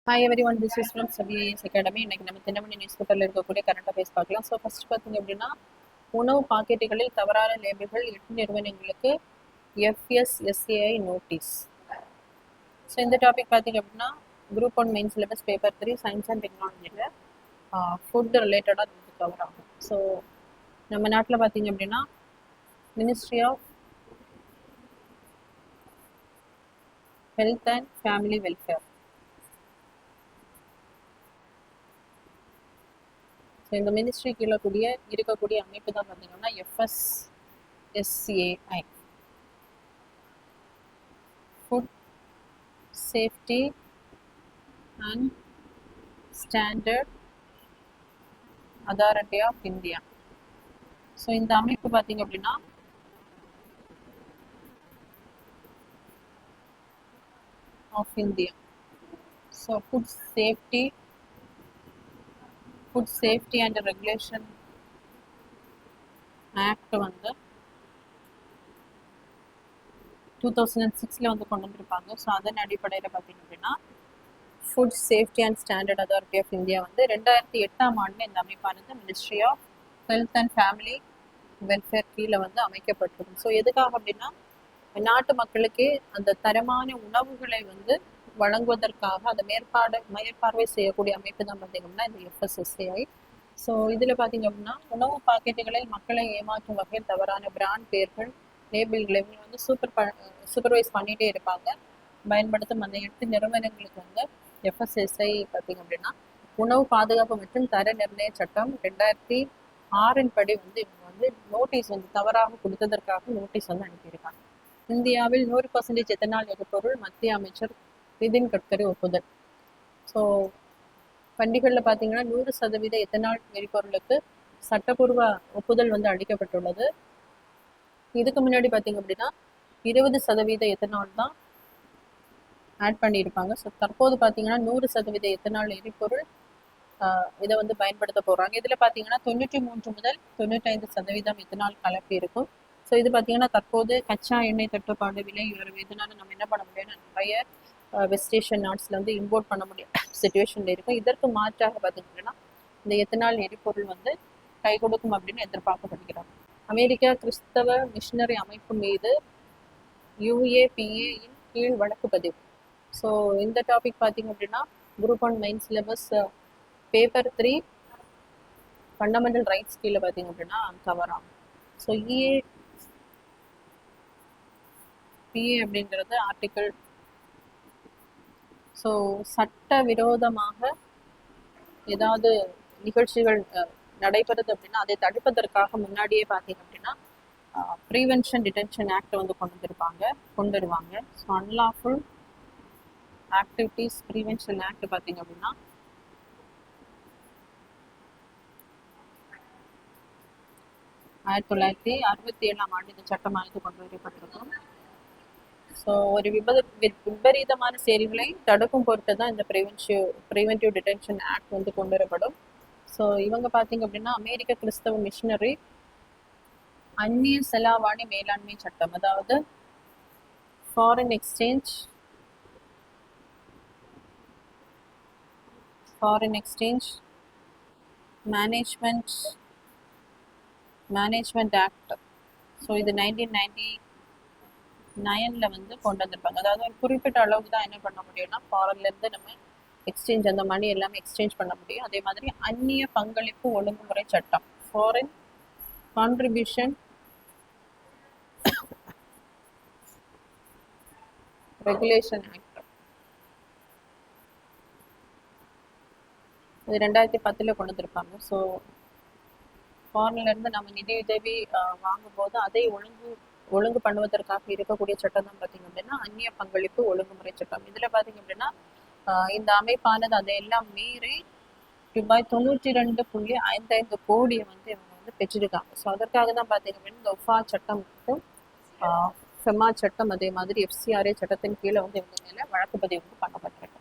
Hi everyone, this is from சபிஎஸ் academy. இன்னைக்கு நம்ம தினமணி நியூஸ் பேப்பரில் இருக்கக்கூடிய கரண்ட் அஃபேர்ஸ் பார்க்கலாம். ஸோ ஃபர்ஸ்ட் பார்த்தீங்க அப்படின்னா, உணவு பாக்கெட்டுகளில் தவறான லேபிள்கள் 8 நிறுவனங்களுக்கு FSSAI நோட்டீஸ். ஸோ இந்த டாபிக் பார்த்தீங்க அப்படின்னா, group 1 main syllabus paper 3 science and டெக்னாலஜியில் ஃபுட் ரிலேட்டடாக நமக்கு கவர் ஆகும். ஸோ நம்ம நாட்டில் பார்த்தீங்க அப்படின்னா, ministry of health and family welfare, so இந்த மினிஸ்ட்ரி கீழே இருக்கக்கூடிய அமைப்பு தான் பார்த்தீங்கன்னா FSSAI, food safety and standard authority of India. So இந்த அமைப்பு பார்த்தீங்க அப்படின்னா of India. So food safety and regulation act வந்து 2006 வந்து கொண்டு வந்திருப்பாங்க. ஸோ அதன் அடிப்படையில் பார்த்தீங்க அப்படின்னா food safety and standard authority of India வந்து 2008 இந்த அமைப்பானது ministry of health and family welfare கீழே வந்து அமைக்கப்பட்டிருக்கும். ஸோ எதுக்காக அப்படின்னா, நாட்டு மக்களுக்கு அந்த தரமான உணவுகளை வந்து வழங்குவதற்காக அதை மேற்பார்வை செய்யக்கூடிய அமைப்பு தான் பார்த்தீங்கன்னா இந்த FSSAI. ஸோ இதில் பார்த்தீங்க அப்படின்னா, உணவு பாக்கெட்டுகளில் மக்களை ஏமாற்றும் வகையில் தவறான பிராண்ட் பேர்கள், லேபிள்களை வந்து சூப்பர்வைஸ் பண்ணிகிட்டே இருப்பாங்க. பயன்படுத்தும் அந்த 8 நிறுவனங்களுக்கு வந்து FSSAI பார்த்தீங்க அப்படின்னா உணவு பாதுகாப்பு மற்றும் தர நிர்ணய சட்டம் 2006 படி வந்து இவங்க வந்து நோட்டீஸ் வந்து தவறாக கொடுத்ததற்காக நோட்டீஸ் வந்து அனுப்பியிருக்காங்க. இந்தியாவில் 100% எத்தனால் எரிபொருள் மத்திய அமைச்சர் நிதின் கட்கரி ஒப்புதல். ஸோ வண்டிகளில் பார்த்தீங்கன்னா 100% எத்தனால் எரிபொருளுக்கு சட்டப்பூர்வ ஒப்புதல் வந்து அளிக்கப்பட்டுள்ளது. இதுக்கு முன்னாடி பார்த்தீங்க அப்படின்னா 20% எத்தனால் தான் ஆட் பண்ணியிருப்பாங்க. ஸோ தற்போது பார்த்தீங்கன்னா 100% எத்தனால் எரிபொருள் இதை வந்து பயன்படுத்த போகிறாங்க. இதில் பார்த்தீங்கன்னா 93 முதல் 95% எத்தனால் கலப்பு இருக்கும். ஸோ இது பார்த்தீங்கன்னா தற்போது கச்சா எண்ணெய் தட்டுப்பாடு, விலை உயர்வு, இதனால நம்ம என்ன பண்ண முடியும்னா நிறைய வெஸ்ட் ஏஷியன் நாட்ஸ்ல வந்து இம்போர்ட் பண்ண முடியும் சுச்சுவேஷன்ல இருக்கும். இதற்கு மாற்றாக பார்த்தீங்கன்னா இந்த எத்தனால் எரிபொருள் வந்து கை கொடுக்கும் அப்படின்னு எதிர்பார்க்கப்படுகிறாங்க. அமெரிக்கா கிறிஸ்தவ மிஷனரி அமைப்பு மீது UAPA இன் கீழ் வழக்கு பதிவு. ஸோ இந்த டாபிக் பார்த்தீங்க அப்படின்னா group 1 main syllabus paper 3 fundamental rights கீழே பார்த்தீங்க அப்படின்னா கவர் ஆகும். ஸோ PA அப்படிங்கிறது ஆர்டிக்கிள். ஸோ சட்ட விரோதமாக ஏதாவது நிகழ்ச்சிகள் நடைபெறுது அப்படின்னா அதை தடுப்பதற்காக முன்னாடியே பார்த்தீங்க அப்படின்னா ப்ரீவென்ஷன் டிடென்ஷன் ஆக்ட் வந்து கொண்டு வருவாங்க. So unlawful activities prevention act பார்த்தீங்க அப்படின்னா 1967 இந்த சட்டமானது கொண்டு வரப்பட்டிருக்கும். ஸோ ஒரு விபரீதமான செயல்களை தடுக்கும் பொருட்டு தான் இந்த ப்ரிவென்டிவ் டிடென்ஷன் ஆக்ட் வந்து கொண்டு வரப்படும். ஸோ இவங்க பார்த்தீங்க அப்படின்னா அமெரிக்க கிறிஸ்தவ மிஷனரி அந்நிய செலாவணி மேலாண்மை சட்டம், அதாவது foreign exchange management act. So இது 1999 வந்து கொண்டு வந்திருப்பாங்க. அதாவது ஒரு குறிப்பிட்ட அளவுக்கு தான் என்ன பண்ண முடியும்னா ஃபாரின்லேருந்து நம்ம எக்ஸ்சேஞ்ச் அந்த மணி எல்லாமே எக்ஸ்சேஞ்ச் பண்ண முடியும். அதே மாதிரி அந்நிய பங்களிப்பு ஒழுங்குமுறை சட்டம், ஃபாரின் கான்ட்ரிபியூஷன் ரெகுலேஷன் ஆக்ட், இது 2010 கொண்டு வந்திருப்பாங்க. ஸோ ஃபாரின்லேருந்து நம்ம நிதி உதவி வாங்கும்போது அதை ஒழுங்கு பண்ணுவதற்காக இருக்கக்கூடிய சட்டம் தான் பார்த்தீங்க அப்படின்னா அந்நிய பங்களிப்பு ஒழுங்குமுறை சட்டம். இதில் பார்த்தீங்க அப்படின்னா இந்த அமைப்பானது அதையெல்லாம் மீறி ரூபாய் 92.55 கோடியை வந்து இவங்க வந்து பெற்றிருக்காங்க. ஸோ அதற்காக தான் பார்த்தீங்க அப்படின்னா இந்த ஒஃபா சட்டம் மற்றும் ஃபெமா சட்டம், அதே மாதிரி FCRA சட்டத்தின் கீழே வந்து இவங்க மேலே வழக்கு பதிவு வந்து பண்ணப்பட்டிருக்கு.